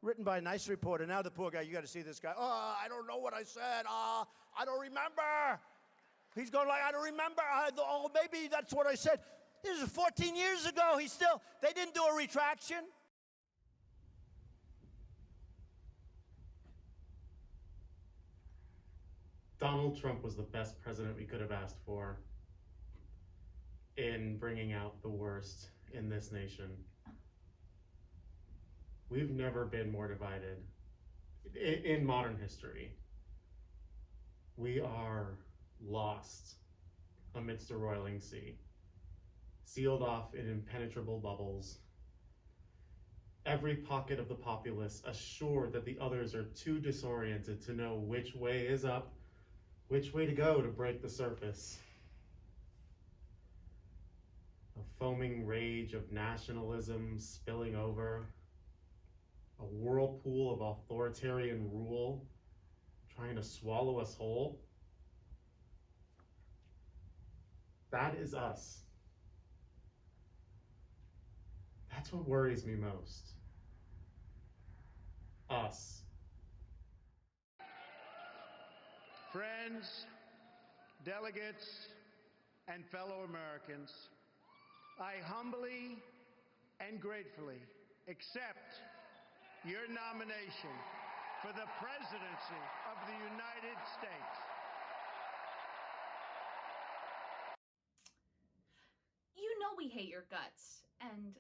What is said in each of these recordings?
Written by a nice reporter. Now the poor guy, you got to see this guy. Oh, I don't know what I said. I don't remember. He's going like, I don't remember. Oh, maybe that's what I said. This is 14 years ago. They didn't do a retraction. Donald Trump was the best president we could have asked for in bringing out the worst in this nation. We've never been more divided in modern history. We are lost amidst a roiling sea, sealed off in impenetrable bubbles. Every pocket of the populace assured that the others are too disoriented to know which way is up, which way to go to break the surface. A foaming rage of nationalism spilling over, a whirlpool of authoritarian rule trying to swallow us whole. That is us. That's what worries me most. Us. Friends, delegates, and fellow Americans, I humbly and gratefully accept your nomination for the presidency of the United States. You know we hate your guts, and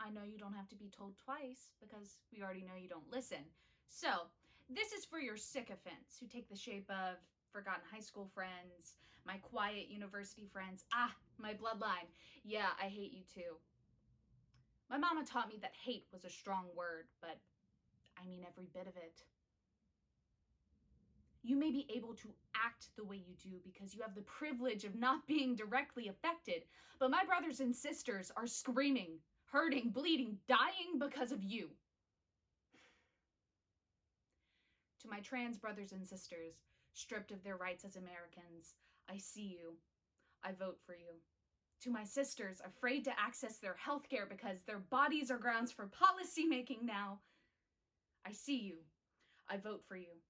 I know you don't have to be told twice because we already know you don't listen. So, this is for your sycophants who take the shape of forgotten high school friends, my quiet university friends, my bloodline. Yeah, I hate you too. My mama taught me that hate was a strong word, but I mean every bit of it. You may be able to act the way you do because you have the privilege of not being directly affected, but my brothers and sisters are screaming, hurting, bleeding, dying because of you. To my trans brothers and sisters, stripped of their rights as Americans, I see you. I vote for you. To my sisters, afraid to access their health care because their bodies are grounds for policy making now, I see you. I vote for you.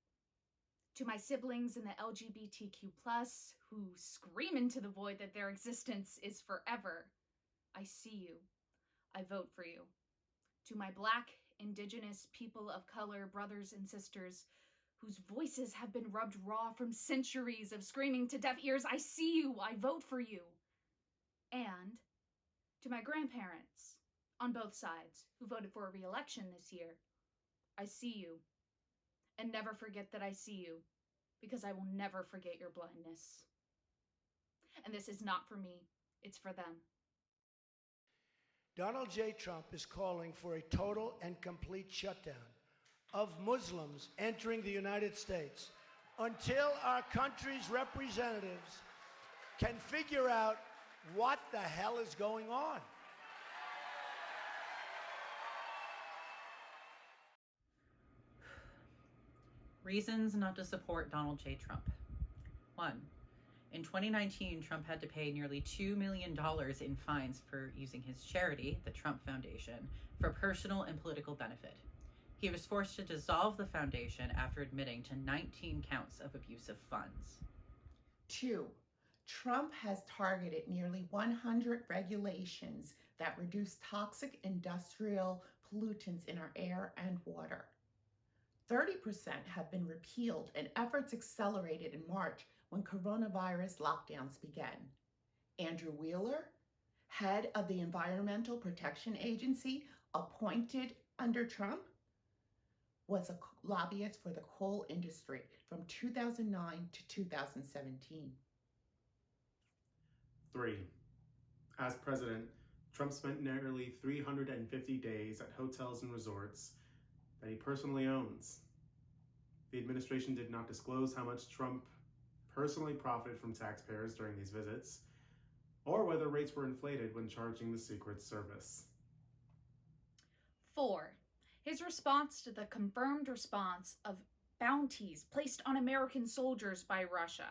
To my siblings in the LGBTQ+, who scream into the void that their existence is forever, I see you. I vote for you. To my Black, Indigenous, people of color, brothers and sisters, whose voices have been rubbed raw from centuries of screaming to deaf ears, I see you. I vote for you. And to my grandparents, on both sides, who voted for a re-election this year, I see you. And never forget that I see you, because I will never forget your blindness. And this is not for me, it's for them. Donald J. Trump is calling for a total and complete shutdown of Muslims entering the United States until our country's representatives can figure out what the hell is going on. Reasons not to support Donald J. Trump. 1. In 2019, Trump had to pay nearly $2 million in fines for using his charity, the Trump Foundation, for personal and political benefit. He was forced to dissolve the foundation after admitting to 19 counts of abuse of funds. 2. Trump has targeted nearly 100 regulations that reduce toxic industrial pollutants in our air and water. 30% have been repealed, and efforts accelerated in March when coronavirus lockdowns began. Andrew Wheeler, head of the Environmental Protection Agency appointed under Trump, was a lobbyist for the coal industry from 2009 to 2017. 3. As president, Trump spent nearly 350 days at hotels and resorts that he personally owns. The administration did not disclose how much Trump personally profited from taxpayers during these visits, or whether rates were inflated when charging the Secret Service. 4. His response to the confirmed response of bounties placed on American soldiers by Russia.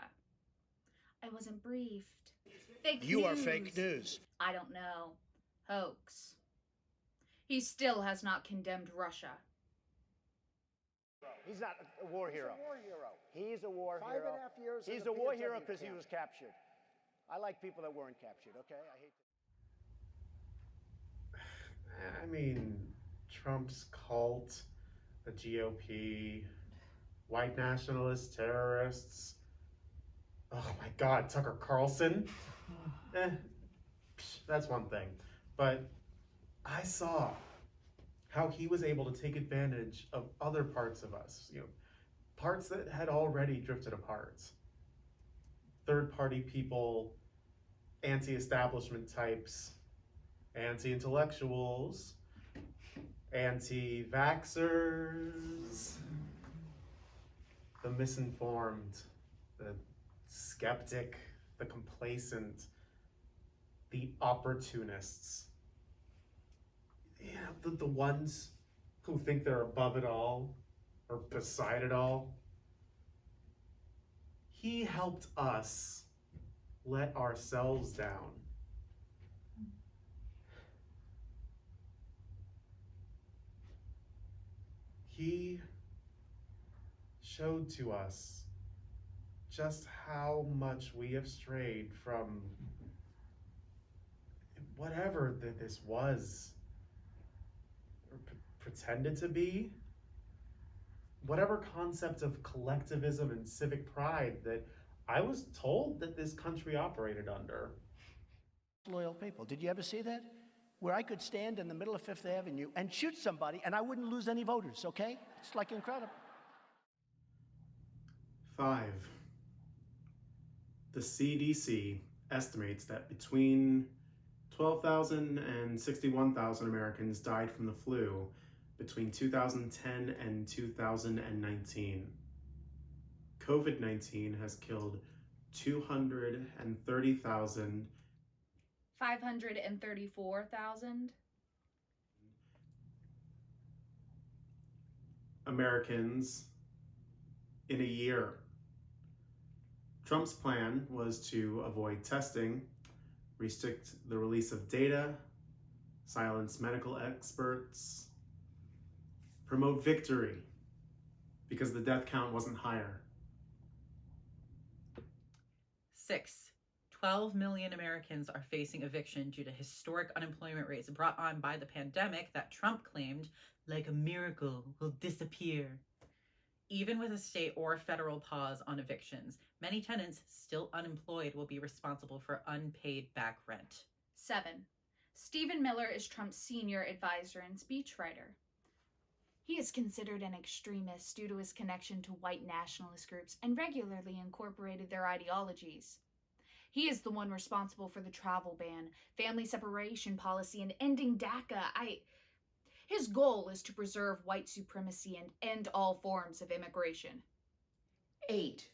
I wasn't briefed. Fake You news. are fake news. I don't know. Hoax. He still has not condemned Russia. He's not a war hero. He's a war hero. He's a war hero. 5.5 years. He's in a war hero POW because he camp. was captured. I like people that weren't captured, okay? I mean, Trump's cult, the GOP, white nationalist terrorists. Oh my God, Tucker Carlson. That's one thing. But I saw how he was able to take advantage of other parts of us, parts that had already drifted apart. Third-party people, anti-establishment types, anti-intellectuals, anti-vaxxers, the misinformed, the skeptic, the complacent, the opportunists. The ones who think they're above it all or beside it all. He helped us let ourselves down. He showed to us just how much we have strayed from whatever this was, or pretended to be, whatever concept of collectivism and civic pride that I was told that this country operated under. Loyal people. Did you ever see that? Where I could stand in the middle of Fifth Avenue and shoot somebody and I wouldn't lose any voters, okay? It's like incredible. 5. The CDC estimates that between 12,000 and 61,000 Americans died from the flu between 2010 and 2019. COVID-19 has killed 230,000 534,000 Americans in a year. Trump's plan was to avoid testing, restrict the release of data, silence medical experts, promote victory because the death count wasn't higher. 6. 12 million Americans are facing eviction due to historic unemployment rates brought on by the pandemic that Trump claimed, like a miracle, will disappear. Even with a state or federal pause on evictions, many tenants still unemployed will be responsible for unpaid back rent. 7. Stephen Miller is Trump's senior advisor and speechwriter. He is considered an extremist due to his connection to white nationalist groups and regularly incorporated their ideologies. He is the one responsible for the travel ban, family separation policy, and ending DACA. His goal is to preserve white supremacy and end all forms of immigration. 8.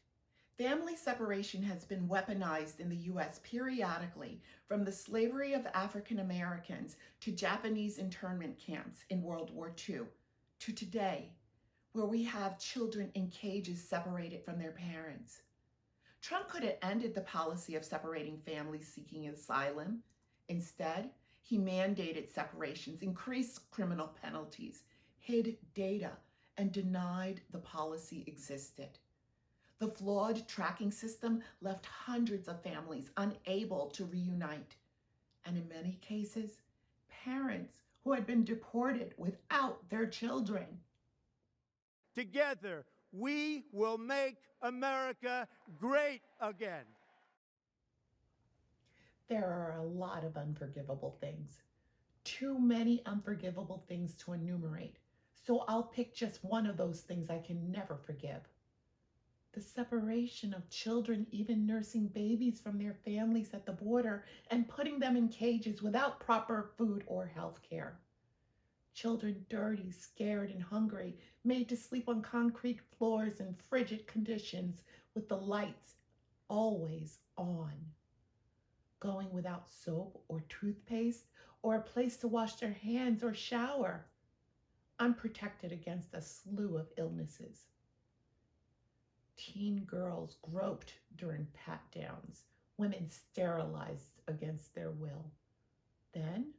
Family separation has been weaponized in the U.S. periodically, from the slavery of African Americans to Japanese internment camps in World War II, to today, where we have children in cages separated from their parents. Trump could have ended the policy of separating families seeking asylum. Instead, he mandated separations, increased criminal penalties, hid data, and denied the policy existed. The flawed tracking system left hundreds of families unable to reunite, and in many cases, parents who had been deported without their children. Together, we will make America great again. There are a lot of unforgivable things. Too many unforgivable things to enumerate. So I'll pick just one of those things I can never forgive. The separation of children, even nursing babies from their families at the border and putting them in cages without proper food or health care. Children dirty, scared, and hungry, made to sleep on concrete floors in frigid conditions with the lights always on. Going without soap or toothpaste or a place to wash their hands or shower. Unprotected against a slew of illnesses. Teen girls groped during pat-downs, women sterilized against their will. Then,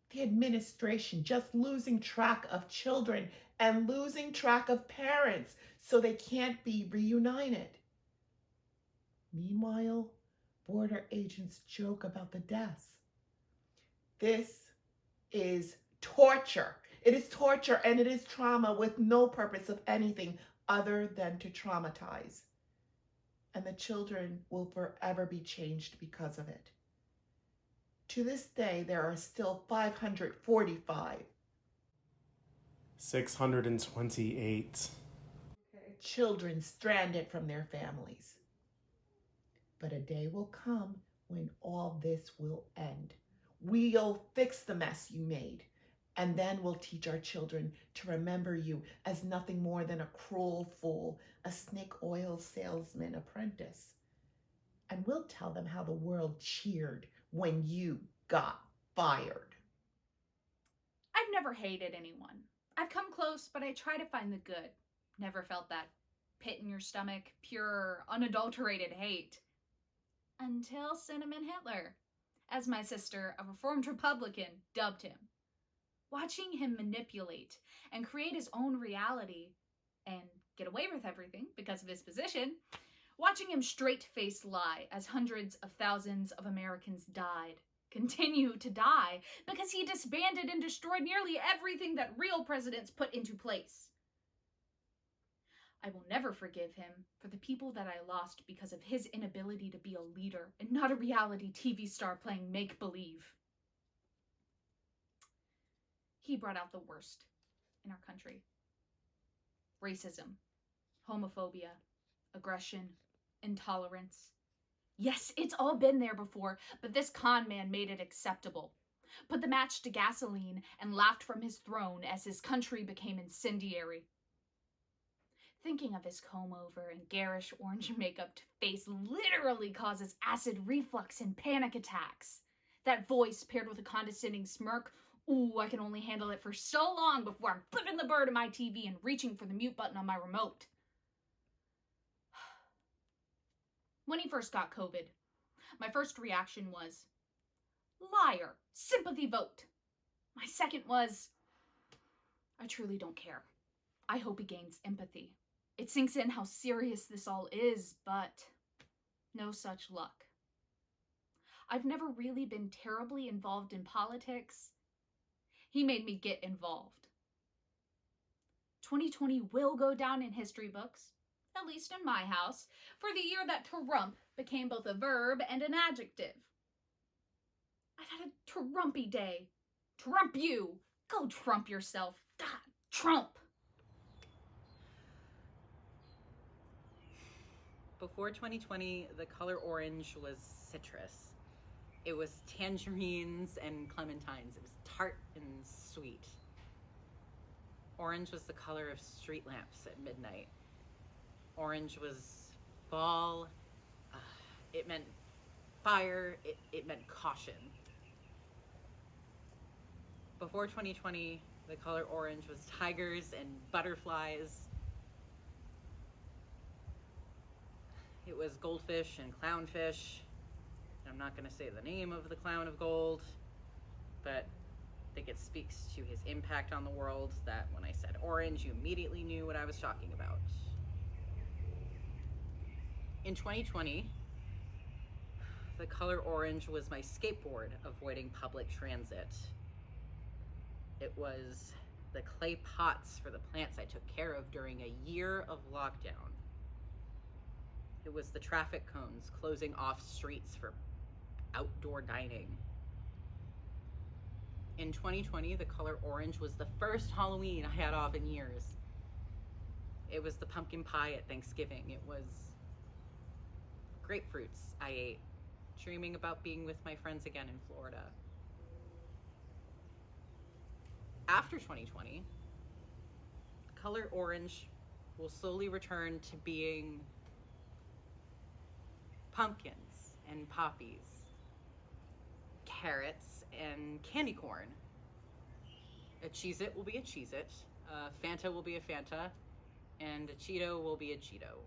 the administration just losing track of children and losing track of parents so they can't be reunited. Meanwhile, border agents joke about the deaths. This is torture. It is torture and it is trauma with no purpose of anything other than to traumatize. And the children will forever be changed because of it. To this day, there are still 545. 628. Children stranded from their families. But a day will come when all this will end. We'll fix the mess you made, and then we'll teach our children to remember you as nothing more than a cruel fool, a snake oil salesman apprentice. And we'll tell them how the world cheered when you got fired. I've never hated anyone. I've come close, but I try to find the good. Never felt that pit in your stomach, pure, unadulterated hate. Until Cinnamon Hitler, as my sister, a reformed Republican, dubbed him. Watching him manipulate and create his own reality and get away with everything because of his position, watching him straight-faced lie as hundreds of thousands of Americans died, continue to die, because he disbanded and destroyed nearly everything that real presidents put into place. I will never forgive him for the people that I lost because of his inability to be a leader and not a reality TV star playing make-believe. He brought out the worst in our country. Racism, homophobia, aggression, intolerance. Yes, it's all been there before, but this con man made it acceptable. Put the match to gasoline and laughed from his throne as his country became incendiary. Thinking of his comb-over and garish orange makeup face literally causes acid reflux and panic attacks. That voice paired with a condescending smirk, ooh, I can only handle it for so long before I'm flipping the bird of my TV and reaching for the mute button on my remote. When he first got COVID, my first reaction was, liar, sympathy vote. My second was, I truly don't care. I hope he gains empathy. It sinks in how serious this all is, but no such luck. I've never really been terribly involved in politics. He made me get involved. 2020 will go down in history books, at least in my house, for the year that Trump became both a verb and an adjective. I've had a Trumpy day. Trump you. Go Trump yourself. God, Trump. Before 2020, the color orange was citrus. It was tangerines and clementines. It was tart and sweet. Orange was the color of street lamps at midnight. Orange was fall. It meant fire. It meant caution. Before 2020, the color orange was tigers and butterflies. It was goldfish and clownfish. I'm not going to say the name of the clown of gold, but I think it speaks to his impact on the world that when I said orange, you immediately knew what I was talking about. In 2020, the color orange was my skateboard avoiding public transit. It was the clay pots for the plants I took care of during a year of lockdown. It was the traffic cones closing off streets for outdoor dining. In 2020, the color orange was the first Halloween I had off in years. It was the pumpkin pie at Thanksgiving. It was grapefruits I ate, dreaming about being with my friends again in Florida. After 2020, color orange will slowly return to being pumpkins and poppies, carrots and candy corn. A Cheez-It will be a Cheez-It, a Fanta will be a Fanta, and a Cheeto will be a Cheeto.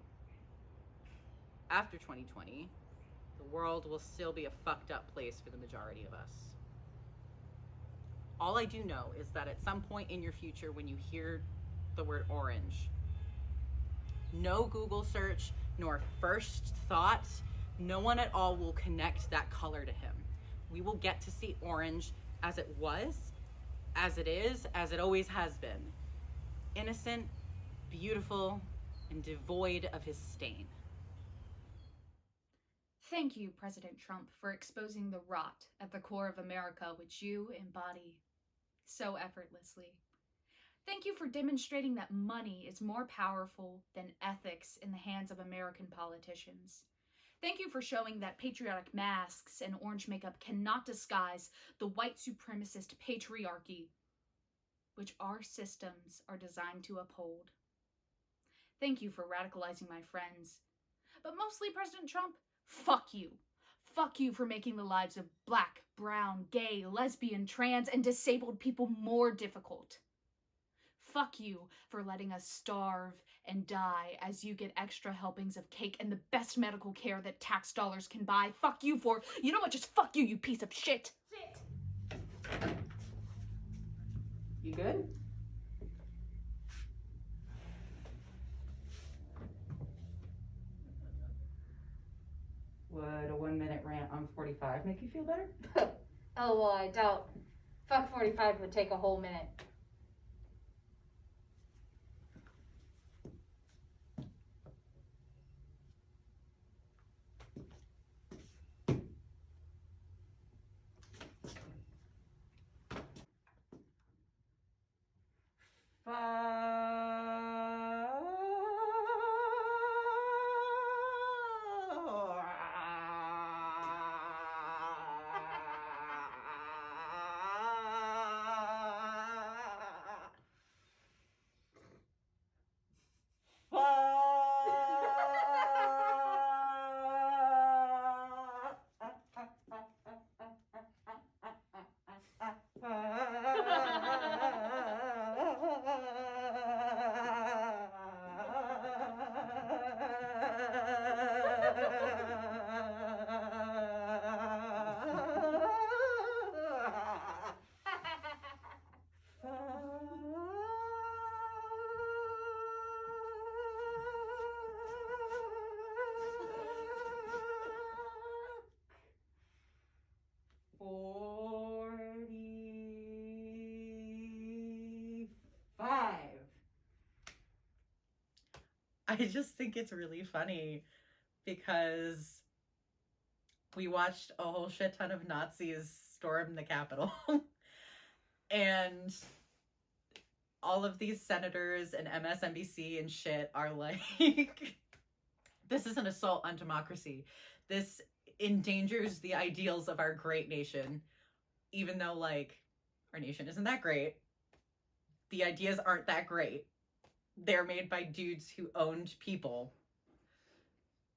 After 2020, the world will still be a fucked up place for the majority of us. All I do know is that at some point in your future, when you hear the word orange. No Google search, nor first thought, no one at all will connect that color to him. We will get to see orange as it was, as it is, as it always has been. Innocent, beautiful, and devoid of his stain. Thank you, President Trump, for exposing the rot at the core of America which you embody so effortlessly. Thank you for demonstrating that money is more powerful than ethics in the hands of American politicians. Thank you for showing that patriotic masks and orange makeup cannot disguise the white supremacist patriarchy which our systems are designed to uphold. Thank you for radicalizing my friends. But mostly, President Trump, fuck you. Fuck you for making the lives of black, brown, gay, lesbian, trans, and disabled people more difficult. Fuck you for letting us starve and die as you get extra helpings of cake and the best medical care that tax dollars can buy. Fuck you for, you know what, just fuck you, you piece of shit. You good? Would a 1-minute rant on 45 make you feel better? Oh, well, I doubt. Fuck 45 would take a whole minute. I just think it's really funny because we watched a whole shit ton of Nazis storm the Capitol. And all of these senators and MSNBC and shit are like, this is an assault on democracy. This endangers the ideals of our great nation. Even though, like, our nation isn't that great. The ideas aren't that great. They're made by dudes who owned people.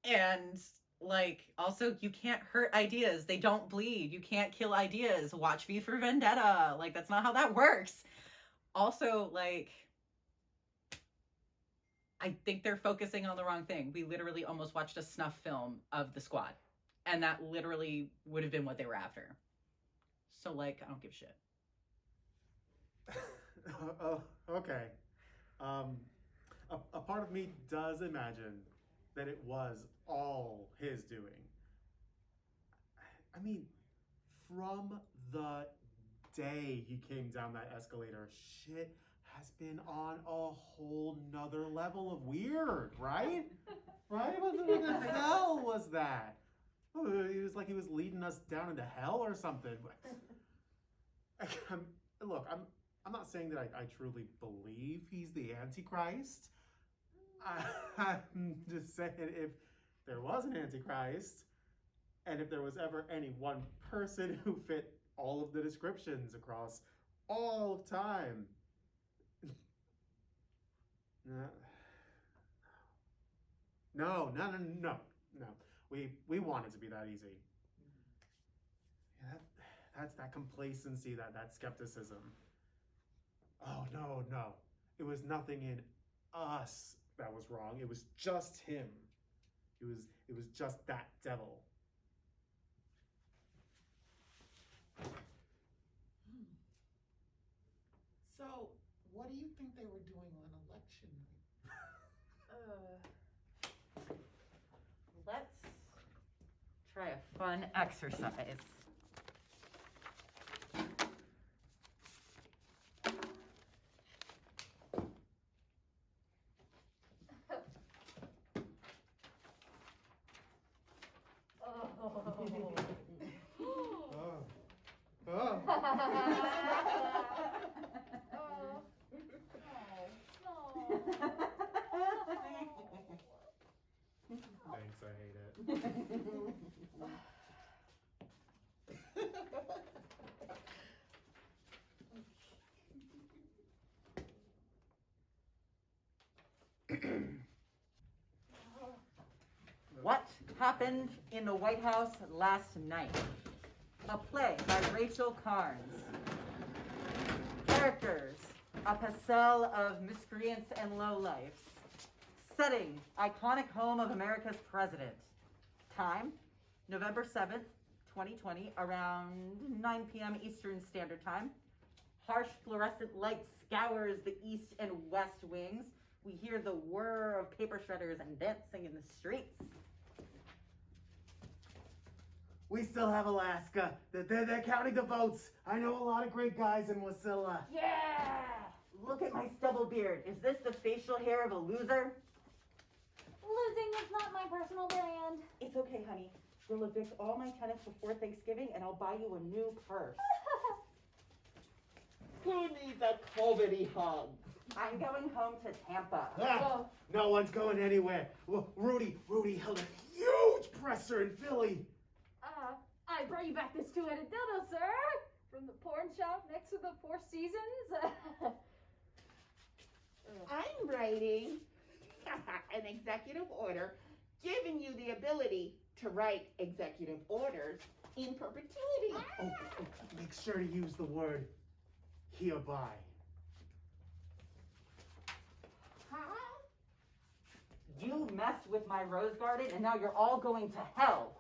And, like, also, you can't hurt ideas. They don't bleed. You can't kill ideas. Watch V for Vendetta. Like, that's not how that works. Also, like, I think they're focusing on the wrong thing. We literally almost watched a snuff film of the Squad. And that literally would have been what they were after. So, like, I don't give a shit. Oh, okay. A part of me does imagine that it was all his doing. I mean, from the day he came down that escalator, shit has been on a whole nother level of weird, right? Right? What the hell was that? It was like he was leading us down into hell or something. Look, I'm not saying that I truly believe he's the Antichrist. I'm just saying if there was an Antichrist, and if there was ever any one person who fit all of the descriptions across all of time. No. We want it to be that easy. Yeah, that's that complacency, that skepticism. Oh, no. It was nothing in us that was wrong. It was just him. It was just that devil. So, what do you think they were doing on fun exercise. Thanks, I hate it. What happened in the White House last night? A play by Rachael Carnes. Characters, a pastel of miscreants and lowlifes. Setting, iconic home of America's president. Time, November 7th, 2020, around 9 p.m. Eastern Standard Time. Harsh fluorescent light scours the east and west wings. We hear the whir of paper shredders and dancing in the streets. We still have Alaska. They're counting the votes. I know a lot of great guys in Wasilla. Yeah! Look at my stubble beard. Is this the facial hair of a loser? Losing is not my personal brand. It's okay, honey. We'll evict all my tenants before Thanksgiving and I'll buy you a new purse. Who needs a COVID hug? I'm going home to Tampa. Ah, no one's going anywhere. Well, Rudy held a huge presser in Philly. I brought you back this two-headed dildo, sir, from the porn shop next to the Four Seasons. I'm writing an executive order giving you the ability to write executive orders in perpetuity. Oh, make sure to use the word hereby. Huh? You messed with my rose garden and now you're all going to hell.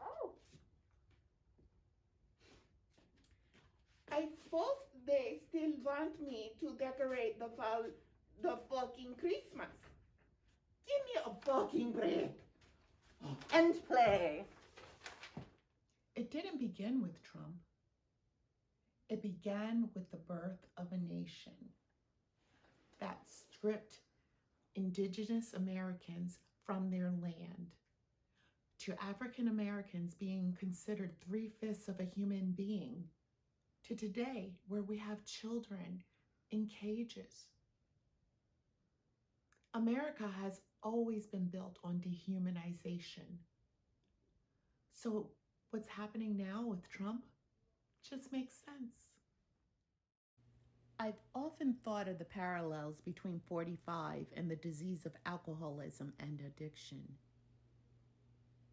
I suppose they still want me to decorate the fucking Christmas. Give me a fucking break. End play. It didn't begin with Trump. It began with the birth of a nation that stripped indigenous Americans from their land, to African Americans being considered 3/5 of a human being, to today where we have children in cages. America has always been built on dehumanization. So what's happening now with Trump just makes sense. I've often thought of the parallels between 45 and the disease of alcoholism and addiction.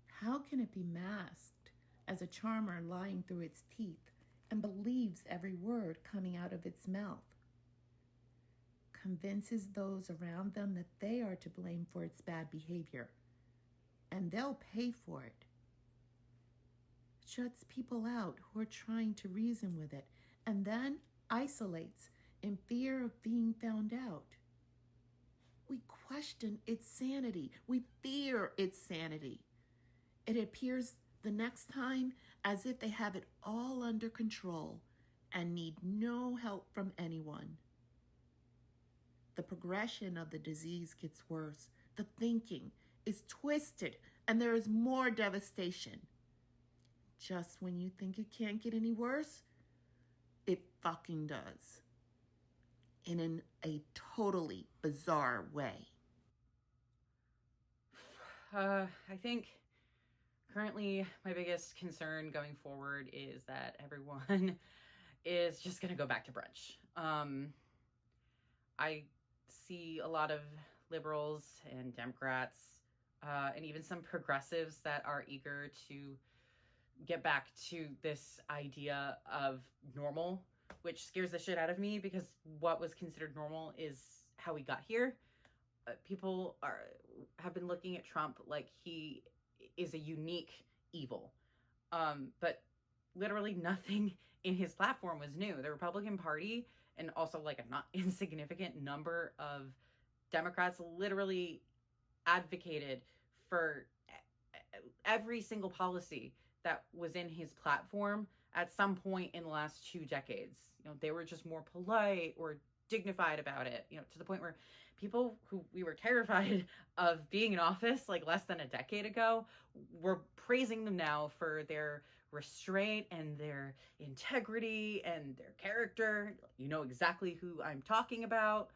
How can it be masked as a charmer lying through its teeth and believes every word coming out of its mouth? Convinces those around them that they are to blame for its bad behavior, and they'll pay for it. Shuts people out who are trying to reason with it, and then isolates in fear of being found out. We question its sanity. We fear its sanity. It appears the next time as if they have it all under control and need no help from anyone. The progression of the disease gets worse. The thinking is twisted and there is more devastation. Just when you think it can't get any worse, it fucking does. In a totally bizarre way. I think currently my biggest concern going forward is that everyone is just going to go back to brunch. I see a lot of liberals and Democrats and even some progressives that are eager to get back to this idea of normal, which scares the shit out of me because what was considered normal is how we got here. People have been looking at Trump like he is a unique evil. But literally nothing in his platform was new. The Republican Party and also like a not insignificant number of Democrats literally advocated for every single policy that was in his platform at some point in the last 2 decades. They were just more polite or dignified about it, to the point where people who we were terrified of being in office like less than a decade ago were praising them now for their restraint and their integrity and their character. You know exactly who I'm talking about.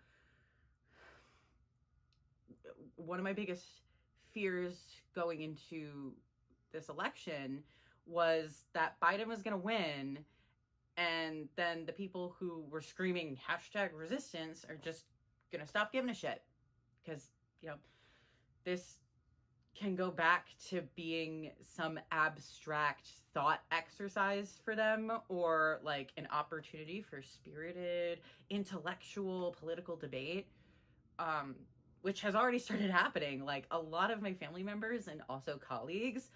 One of my biggest fears going into this election was that Biden was going to win, and then the people who were screaming #resistance are just going to stop giving a shit. Because, this can go back to being some abstract thought exercise for them, or like an opportunity for spirited, intellectual, political debate, which has already started happening. Like, a lot of my family members and also colleagues,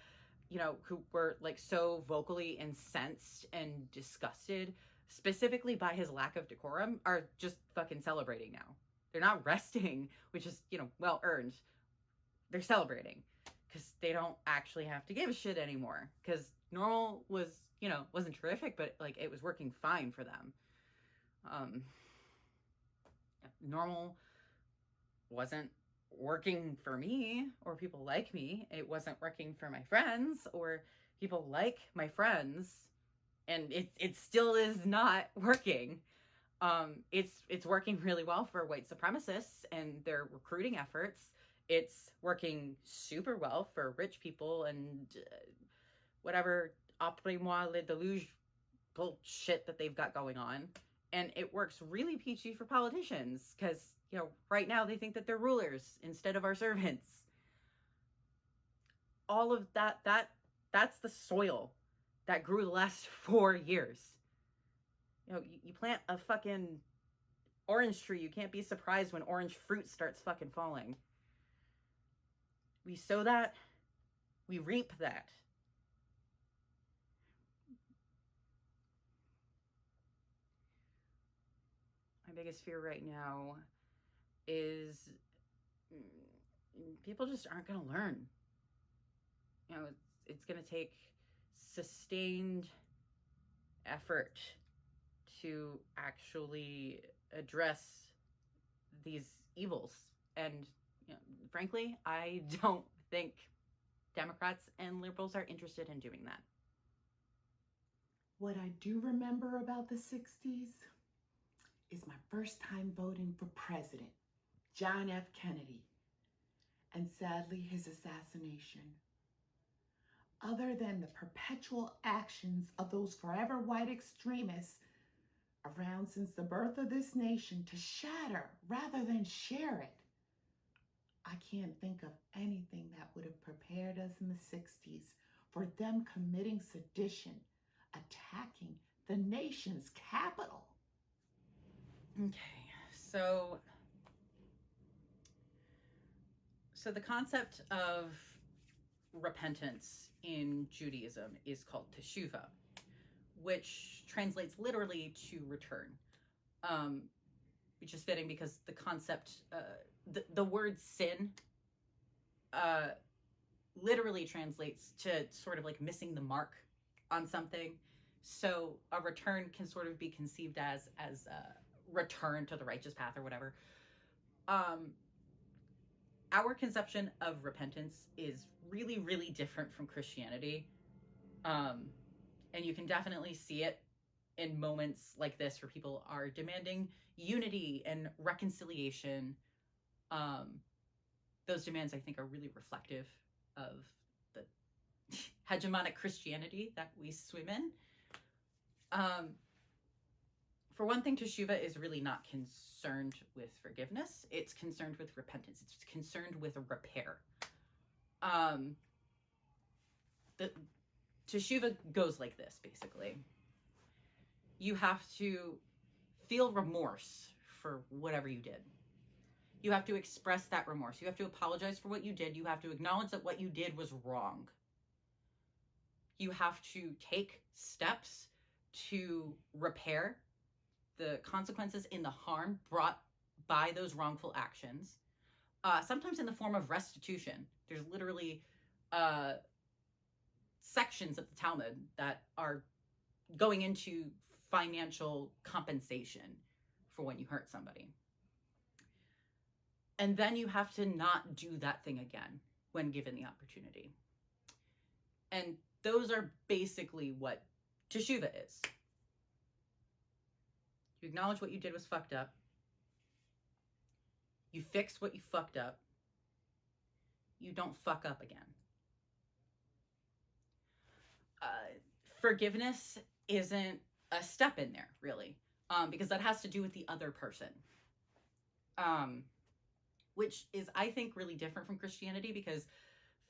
who were like so vocally incensed and disgusted specifically by his lack of decorum, are just fucking celebrating now. They're not resting, which is, well earned. They're celebrating because they don't actually have to give a shit anymore. Because normal was, wasn't terrific, but like it was working fine for them. Normal wasn't working for me or people like me. It wasn't working for my friends or people like my friends, and it still is not working. It's working really well for white supremacists and their recruiting efforts. It's working super well for rich people and whatever après-moi le deluge bullshit that they've got going on. And it works really peachy for politicians because, right now they think that they're rulers instead of our servants. All of that's the soil that grew the last 4 years. You plant a fucking orange tree, you can't be surprised when orange fruit starts fucking falling. We sow that, we reap that. My biggest fear right now is people just aren't going to learn. It's going to take sustained effort to actually address these evils. And frankly, I don't think Democrats and liberals are interested in doing that. What I do remember about the 60s is my first time voting for president, John F. Kennedy, and sadly his assassination. Other than the perpetual actions of those forever white extremists around since the birth of this nation to shatter rather than share it, I can't think of anything that would have prepared us in the 60s for them committing sedition, attacking the nation's capital. Okay, so the concept of repentance in Judaism is called teshuvah, which translates literally to return, which is fitting because the concept, the word sin literally translates to sort of like missing the mark on something. So a return can sort of be conceived as a return to the righteous path or whatever. Our conception of repentance is really, really different from Christianity. And you can definitely see it in moments like this where people are demanding unity and reconciliation. Those demands, I think, are really reflective of the hegemonic Christianity that we swim in. For one thing, teshuvah is really not concerned with forgiveness. It's concerned with repentance. It's concerned with repair. The teshuvah goes like this, basically. You have to feel remorse for whatever you did. You have to express that remorse. You have to apologize for what you did. You have to acknowledge that what you did was wrong. You have to take steps to repair the consequences in the harm brought by those wrongful actions, sometimes in the form of restitution. There's literally sections of the Talmud that are going into financial compensation for when you hurt somebody. And then you have to not do that thing again when given the opportunity. And those are basically what teshuva is. You acknowledge what you did was fucked up. You fix what you fucked up. You don't fuck up again. Forgiveness isn't a step in there, really, because that has to do with the other person, which is, I think, really different from Christianity, because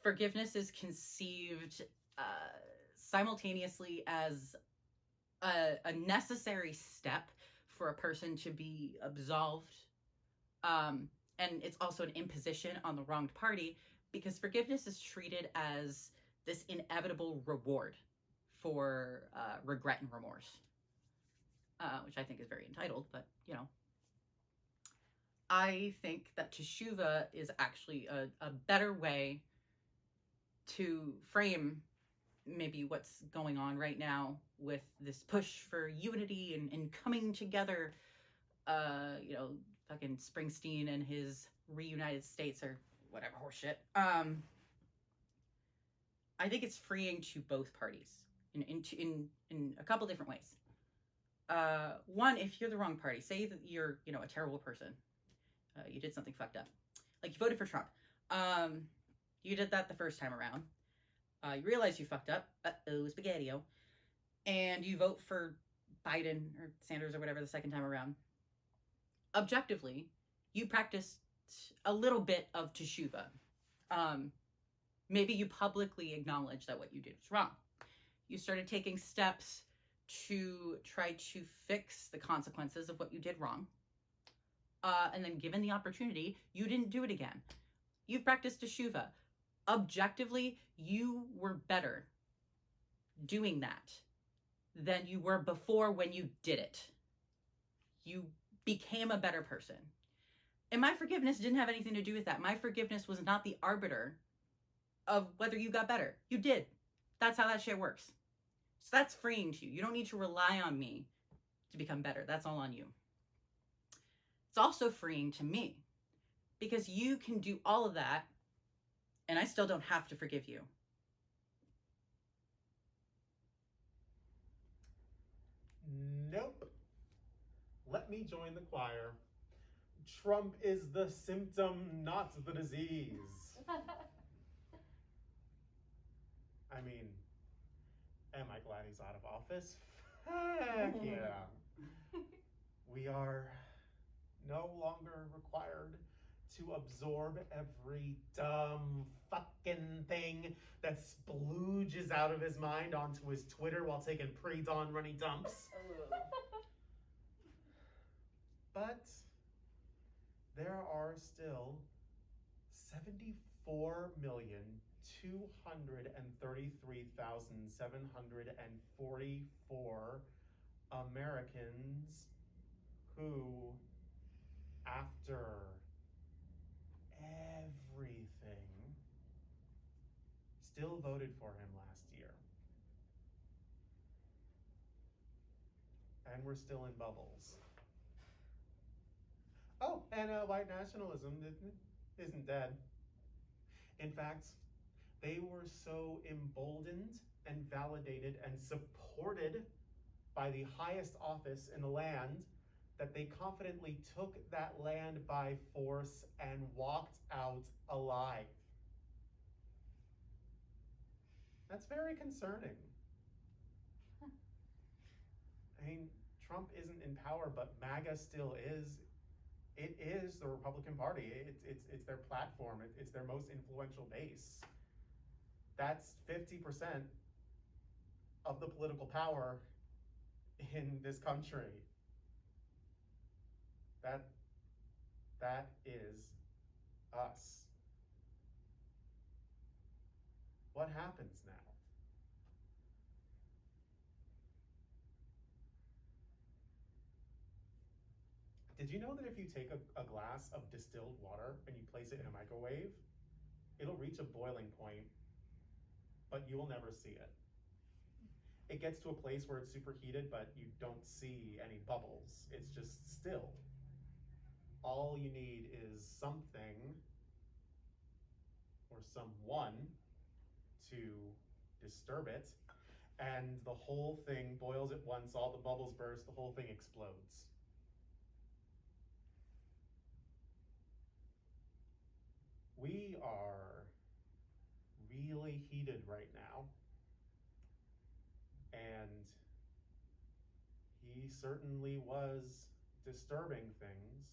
forgiveness is conceived simultaneously as a necessary step for a person to be absolved, and it's also an imposition on the wronged party, because forgiveness is treated as this inevitable reward for regret and remorse, which I think is very entitled, but, you know. I think that teshuva is actually a better way to frame maybe what's going on right now with this push for unity and coming together, you know, fucking Springsteen and his reunited states or whatever horseshit. I think it's freeing to both parties in a couple different ways. One, if you're the wrong party, say that you're, you know, a terrible person, you did something fucked up, like you voted for Trump, you did that the first time around, you realize you fucked up, spaghetti-o, and you vote for Biden or Sanders or whatever the second time around. Objectively, you practiced a little bit of teshuva. Maybe you publicly acknowledge that what you did was wrong. You started taking steps to try to fix the consequences of what you did wrong. And then given the opportunity, you didn't do it again. You've practiced teshuva. Objectively, you were better doing that than you were before when you did it. You became a better person. And my forgiveness didn't have anything to do with that. My forgiveness was not the arbiter of whether you got better. You did. That's how that shit works. So that's freeing to you. You don't need to rely on me to become better. That's all on you. It's also freeing to me, because you can do all of that and I still don't have to forgive you. Nope. Let me join the choir. Trump is the symptom, not the disease. I mean, am I glad he's out of office? Heck yeah. We are no longer required to absorb every dumb fucking thing that splooges out of his mind onto his Twitter while taking pre-dawn runny dumps. But there are still 74,233,744 Americans who, after everything, still voted for him last year. And we're still in bubbles. Oh, and white nationalism isn't dead. In fact, they were so emboldened and validated and supported by the highest office in the land that they confidently took that land by force and walked out alive. That's very concerning. I mean, Trump isn't in power, but MAGA still is. It is the Republican Party. It's their platform. It's their most influential base. That's 50% of the political power in this country. That is us. What happens now? Did you know that if you take a glass of distilled water and you place it in a microwave, it'll reach a boiling point but you will never see it. It gets to a place where it's superheated, but you don't see any bubbles. It's just still. All you need is something or someone to disturb it, and the whole thing boils at once, all the bubbles burst, the whole thing explodes. We are really heated right now, and he certainly was disturbing things,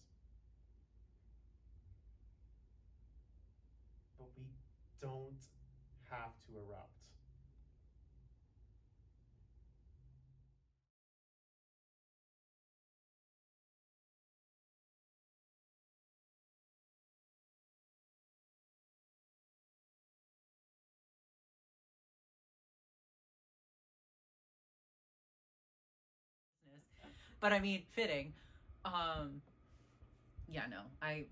but we don't have to erupt. But I mean, fitting. Yeah, no, I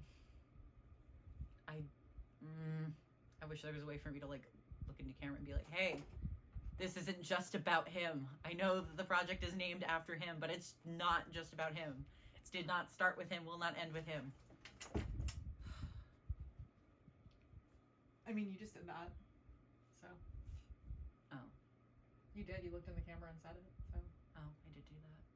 wish there was a way for me to like look into camera and be like, hey, this isn't just about him. I know that the project is named after him, but it's not just about him. It did not start with him, will not end with him. I mean, you just did that. So. Oh. You did. You looked in the camera and said it. So. Oh, I did do that.